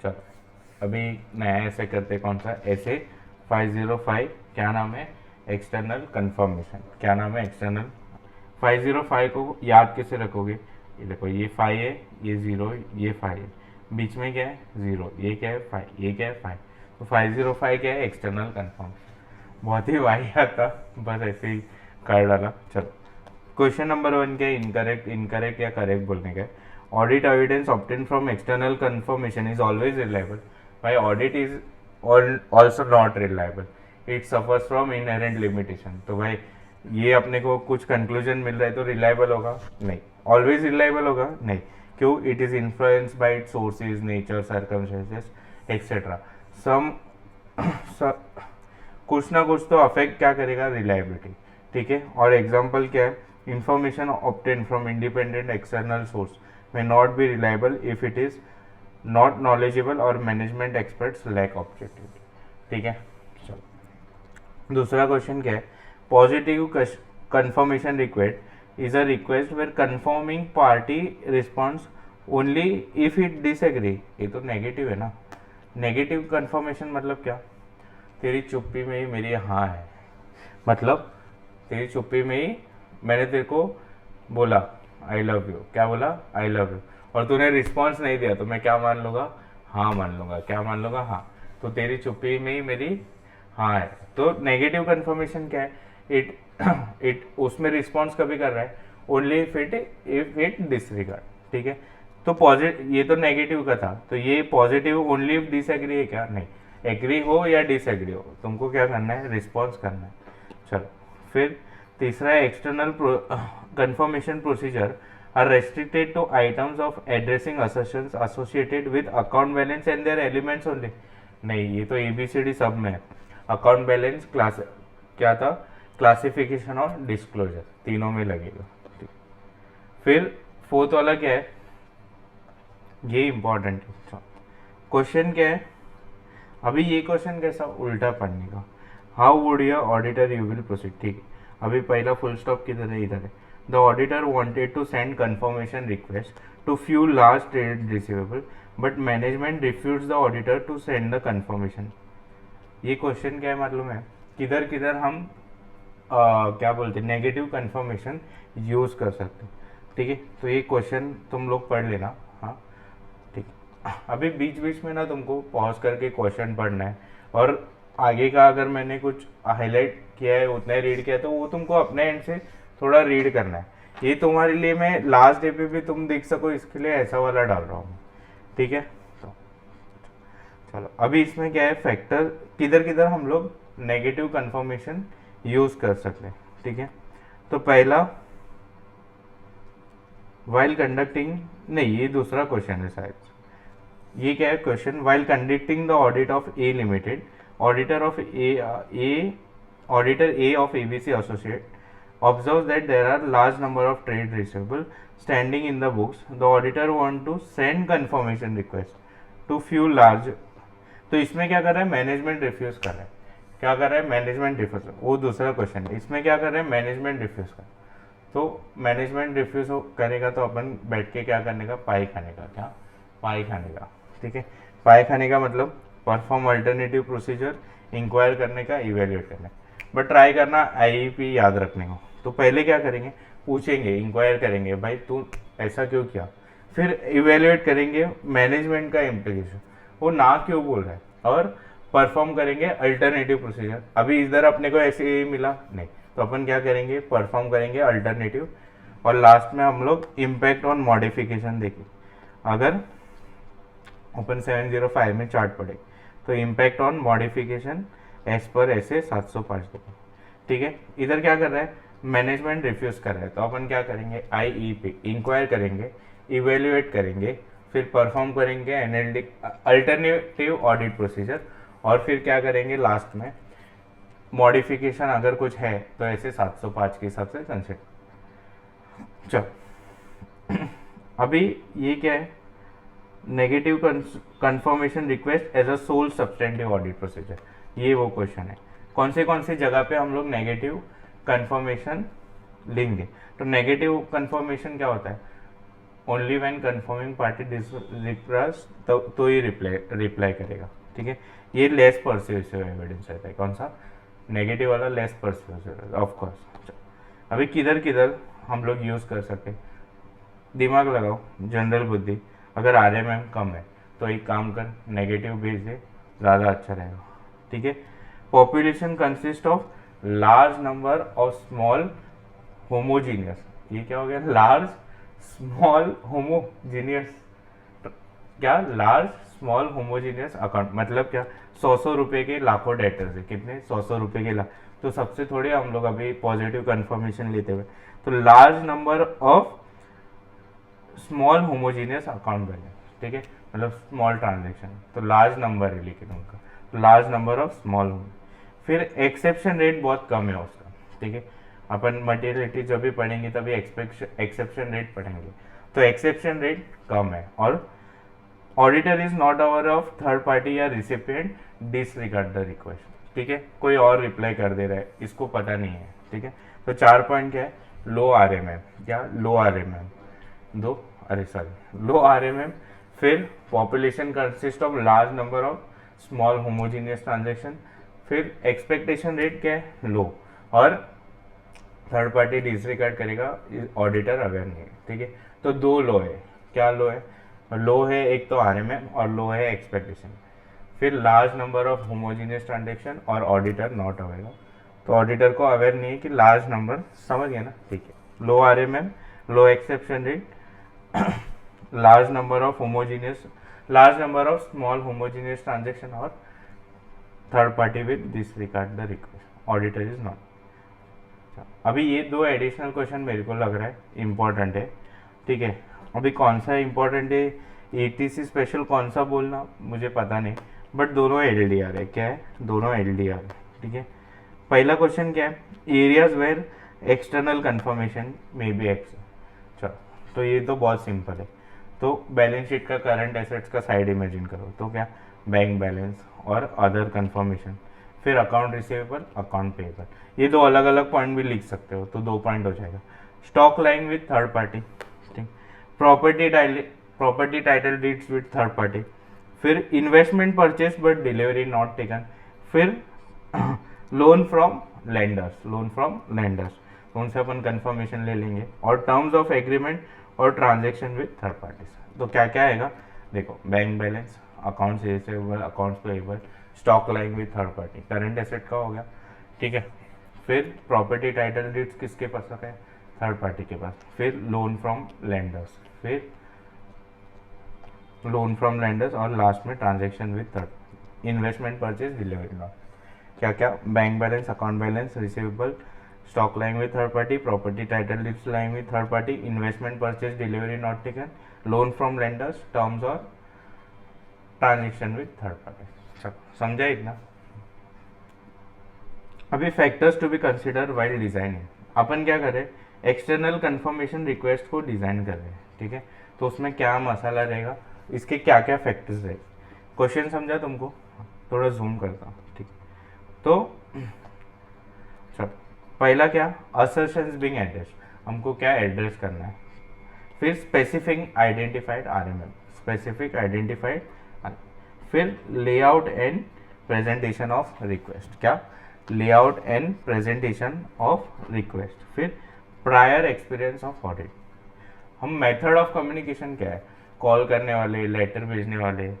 चलो अभी नया ऐसे करते, कौन सा ऐसे 505, क्या नाम है, एक्सटर्नल कंफर्मेशन, क्या नाम है एक्सटर्नल। 505 को याद कैसे रखोगे, ये देखो ये 5 है, ये 0 है, ये 5 है, बीच में क्या है 0, ये क्या है 5, ये क्या है 5, तो 505 क्या है एक्सटर्नल कंफर्मेशन। बहुत ही वाहियात था, बस ऐसे ही कर डाला। चलो क्वेश्चन नंबर 1 क्या, इनकरेक्ट, इनकरेक्ट या करेक्ट बोलने का। Audit evidence obtain from external confirmation is always reliable. भाई audit is also not reliable, it suffers from inherent limitation. तो भाई ये अपने को कुछ कंक्लूजन मिल रहा है तो रिलायबल होगा नहीं, ऑलवेज रिलायबल होगा नहीं, क्यों, it is influenced by its sources, nature, circumstances etcetera. Some कुछ ना कुछ तो अफेक्ट क्या करेगा, रिलायबिलिटी, ठीक है। और एग्जांपल क्या है, information obtain from independent external source may not be reliable if it is not knowledgeable और मैनेजमेंट एक्सपर्ट्स लैक ऑब्जेक्टिविटी, ठीक है। चलो दूसरा क्वेश्चन क्या है, positive confirmation request is a request where confirming party response only if it disagree. ये तो negative है ना। नेगेटिव कंफर्मेशन मतलब क्या, तेरी चुप्पी में ही मेरी हाँ है, मतलब तेरी चुप्पी में ही मैंने तेरे को बोला आई लव यू, क्या बोला आई लव यू, और तूने रिस्पॉन्स नहीं दिया तो मैं क्या मान लूंगा, हाँ मान लूंगा, क्या मान लूंगा, हाँ। तो तेरी चुप्पी में ही मेरी हाँ है। तो नेगेटिव कंफर्मेशन क्या है, इट इट उसमें रिस्पॉन्स कभी कर रहा है ओनली इफ इट डिसरिगार्ड, ठीक है। तो पॉजिटिव, ये तो नेगेटिव का था, तो ये पॉजिटिव ओनली इफ डिसएग्री है क्या, नहीं, एग्री हो या डिसएग्री हो तुमको क्या करना है, रिस्पॉन्स करना है। चलो फिर तीसरा है, external confirmation procedure are restricted to items of addressing assertions associated with account balance and their elements only. नहीं, ये तो एबीसीडी सब में है, अकाउंट बैलेंस क्लास क्या था, क्लासिफिकेशन और डिस्क्लोजर तीनों में लगेगा, ठीक। फिर फोर्थ वाला क्या है, ये इंपॉर्टेंट है। क्वेश्चन क्या है, अभी ये क्वेश्चन कैसा उल्टा पढ़ने का, how would your auditor you will proceed, ठीक है। अभी पहला फुल स्टॉप किधर है, इधर है। The auditor wanted to send confirmation request to few large trade receivable but management refuse the auditor to send the confirmation. ये क्वेश्चन क्या है मालूम है, किधर किधर हम क्या बोलते हैं नेगेटिव कंफर्मेशन यूज कर सकते हैं, ठीक है। तो ये क्वेश्चन तुम लोग पढ़ लेना, हाँ ठीक। अभी बीच बीच में ना तुमको पॉज करके क्वेश्चन पढ़ना है, और आगे का अगर मैंने कुछ हाईलाइट किया है उतना ही रीड किया है तो वो तुमको अपने एंड से थोड़ा रीड करना है। ये तुम्हारे लिए मैं लास्ट डे पे भी तुम देख सको इसके लिए ऐसा वाला डाल रहा हूँ, ठीक है। तो चलो अभी इसमें क्या है, फैक्टर किधर किधर हम लोग नेगेटिव कंफर्मेशन यूज कर सकते हैं, ठीक है। तो पहला, वाइल कंडक्टिंग, नहीं ये दूसरा क्वेश्चन है शायद, ये क्या है question, while conducting the audit of A limited, auditor of auditor A of ABC Associate observes that there are large number of trade receivable standing in the books. The auditor want to send confirmation request to few large. तो इसमें क्या कर रहा है, management refuse कर रहा है, क्या कर रहा है, मैनेजमेंट रिफ्यूज, वो दूसरा क्वेश्चन है। इसमें क्या कर रहे हैं, मैनेजमेंट रिफ्यूज कर, तो मैनेजमेंट रिफ्यूज करेगा तो अपन बैठ के क्या करने का, पाई खाने का, क्या पाई खाने का, ठीक है। पाई खाने का मतलब परफॉर्म अल्टरनेटिव प्रोसीजर, इंक्वायर करने का, इवेल्युएट करने का, बट ट्राई करना आईपी याद रखने को। तो पहले क्या करेंगे, पूछेंगे, इंक्वायर करेंगे, भाई तू ऐसा क्यों किया, फिर इवेल्युएट करेंगे मैनेजमेंट का इम्प्लीकेशन, वो ना क्यों बोल रहा है, और परफॉर्म करेंगे अल्टरनेटिव प्रोसीजर। अभी इधर अपने को ऐसे ही मिला नहीं, तो अपन क्या करेंगे, परफॉर्म करेंगे अल्टरनेटिव, और लास्ट में हम लोग इम्पैक्ट ऑन मॉडिफिकेशन देखें। अगर ओपन 705 में चार्ट पड़े तो impact on modification as per ऐसे 705 देखो, ठीक है। इधर क्या कर रहा है, मैनेजमेंट रिफ्यूज कर रहा है, तो अपन क्या करेंगे, आई पे इंक्वायर करेंगे, इवेल्युएट करेंगे, फिर परफॉर्म करेंगे एनालिटिक अल्टरनेटिव ऑडिट प्रोसीजर, और फिर क्या करेंगे लास्ट में मॉडिफिकेशन अगर कुछ है तो ऐसे 705 के हिसाब से कंसिडर। चलो अभी ये क्या है, negative confirmation request as a sole substantive audit procedure, ये वो क्वेश्चन है। कौन से जगह पे हम लोग नेगेटिव कंफर्मेशन लेंगे, तो नेगेटिव कंफर्मेशन क्या होता है, only when confirming party request तो ही रिप्लाई करेगा, ठीक है। ये लेस परsuasive एविडेंस रहता है, कौन सा, नेगेटिव वाला लेस परsuasive ऑफ कोर्स। अभी किधर किधर हम लोग यूज़ कर सकते, दिमाग लगाओ, जनरल बुद्धि। अगर RMM कम है तो एक काम कर, नेगेटिव भेज दे, ज़्यादा अच्छा रहेगा, ठीक है। Population consist of large number of small homogeneous, ये क्या हो गया, लार्ज स्मॉल होमोजीनियस, क्या, लार्ज स्मॉल होमोजीनियस अकाउंट, मतलब क्या, 100 रुपए के लाखों डेटर्स है, कितने, 100 रुपए के लाख। तो सबसे थोड़े हम लोग अभी पॉजिटिव कंफर्मेशन लेते हुए, तो large number of small homogeneous account balance, ठीक है, मतलब स्मॉल ट्रांजेक्शन, तो लार्ज नंबर है लेकिन उनका, तो लार्ज नंबर ऑफ स्मॉल। फिर एक्सेप्शन रेट बहुत कम है उसका, ठीक है। अपन मटेरियलिटी जब भी पढ़ेंगे तभी एक्सेप्शन रेट पढ़ेंगे, तो एक्सेप्शन रेट कम है। और auditor is not aware of third party या रिसिपिएंट डिसरिगार्ड द रिक्वेस्ट, ठीक है, कोई और रिप्लाई कर दे रहा है, इसको पता नहीं है, ठीक है। तो 4 पॉइंट क्या है, लो RMM, क्या, लो RMM, लो RMM। फिर population consist of large number of small homogeneous transaction. फिर एक्सपेक्टेशन रेट क्या है, लो, और थर्ड पार्टी डिसरिगार्ड करेगा, ऑडिटर अवेयर नहीं है, ठीक है। तो 2 लो है, क्या लो है, लो है एक तो RMM और लो है एक्सपेक्टेशन। फिर large number of homogeneous transaction और ऑडिटर नॉट अवेयर, तो ऑडिटर को अवेयर नहीं है कि लार्ज नंबर, समझ गए ना, ठीक है। Low RMM, low exception rate, large number of small homogeneous transaction और third party with disregard the request, auditor is not. अभी ये 2 एडिशनल क्वेश्चन मेरे को लग रहा है इंपॉर्टेंट है, ठीक है। अभी कौन सा इंपॉर्टेंट है, ATC स्पेशल कौन सा बोलना मुझे पता नहीं, बट दोनों LDR है, क्या है, दोनों LDR है, ठीक है। पहला क्वेश्चन क्या है, areas where external confirmation may be X, चलो, तो ये तो बहुत सिंपल है। तो बैलेंस शीट का करंट एसेट्स का साइड इमेजिन करो, तो क्या, बैंक बैलेंस और अदर कंफर्मेशन। फिर अकाउंट रिसीवेबल, अकाउंट पेएबल, ये 2 अलग अलग पॉइंट भी लिख सकते हो, तो 2 पॉइंट हो जाएगा। Stock lying with third party, ठीक, property title deeds with third party. फिर investment purchase but delivery not taken. फिर लोन फ्रॉम लेंडर्स, उनसे अपन कंफर्मेशन ले लेंगे। और टर्म्स ऑफ एग्रीमेंट और ट्रांजेक्शन विथ थर्ड पार्टीज, तो क्या क्या आएगा, देखो, bank balance, accounts receivable, accounts payable, stock lying with third party, current asset का हो गया, ठीक है। फिर प्रॉपर्टी टाइटल डीड्स किसके पास है, थर्ड पार्टी के पास। फिर लोन फ्रॉम लेंडर्स, और लास्ट में transaction with third, investment purchase delivery not, क्या क्या, bank balance, account balance, receivable, stock lying with third party, property title deeds lying with third party, investment purchase delivery not taken, loan from lenders, terms और transaction with third party. समझा इतना। अभी factors to be consider while designing, अपन क्या करें, external confirmation request को design कर रहे हैं, ठीक है। तो उसमें क्या मसाला रहेगा, इसके क्या क्या फैक्टर्स रहेंगे, क्वेश्चन समझा तुमको, थोड़ा जूम करता हूँ, ठीक। तो चलो, पहला क्या, असर्शंस बीइंग एड्रेस, हमको क्या एड्रेस करना है। फिर specific identified RMM, specific identified. फिर layout and presentation of request, क्या, layout and presentation of request. फिर प्रायर एक्सपीरियंस ऑफ ऑडिट। हम मेथड ऑफ कम्युनिकेशन क्या है, कॉल करने वाले, लेटर भेजने वाले,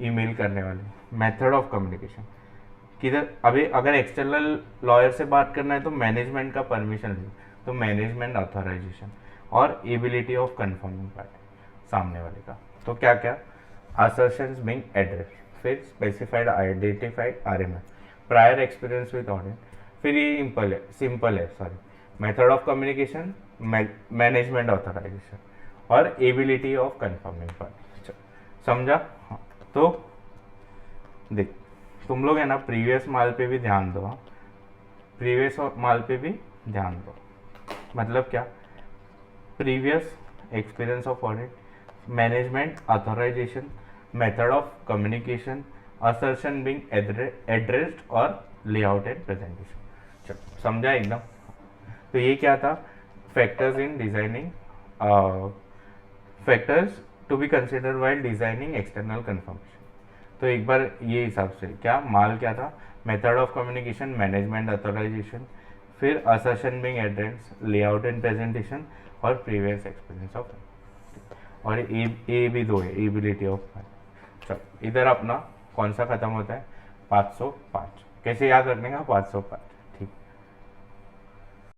ईमेल करने वाले, मेथड ऑफ कम्युनिकेशन किधर। अभी अगर एक्सटर्नल लॉयर से बात करना है तो मैनेजमेंट का परमिशन ले, तो मैनेजमेंट ऑथराइजेशन। और एबिलिटी ऑफ कन्फर्मिंग पार्टी, सामने वाले का। तो क्या क्या, assertions being addressed, फिर specified identified RMM, prior experience with audit. फिर ये सिंपल है, sorry, method of communication, management authorisation और एबिलिटी ऑफ कन्फर्मिंग पार्टी। समझा, हाँ। तो देख, तुम लोग है ना, प्रीवियस माल पे भी ध्यान दो, प्रीवियस माल पे भी ध्यान दो, मतलब क्या, previous experience of audit, management authorisation, method of communication, assertion being addressed और लेआउट एंड प्रेजेंटेशन। चलो, समझा एकदम। तो ये क्या था, factors in designing factors to be consider while designing external confirmation. तो एक बार ये हिसाब से क्या माल क्या था, method of communication, management authorisation, फिर assertion being address, layout and presentation और प्रीवियस एक्सपीरियंस ऑफ। और ए भी दो है, एबिलिटी ऑफ। चलो इधर अपना कौन सा खत्म होता है, 505। कैसे याद रखने का 505,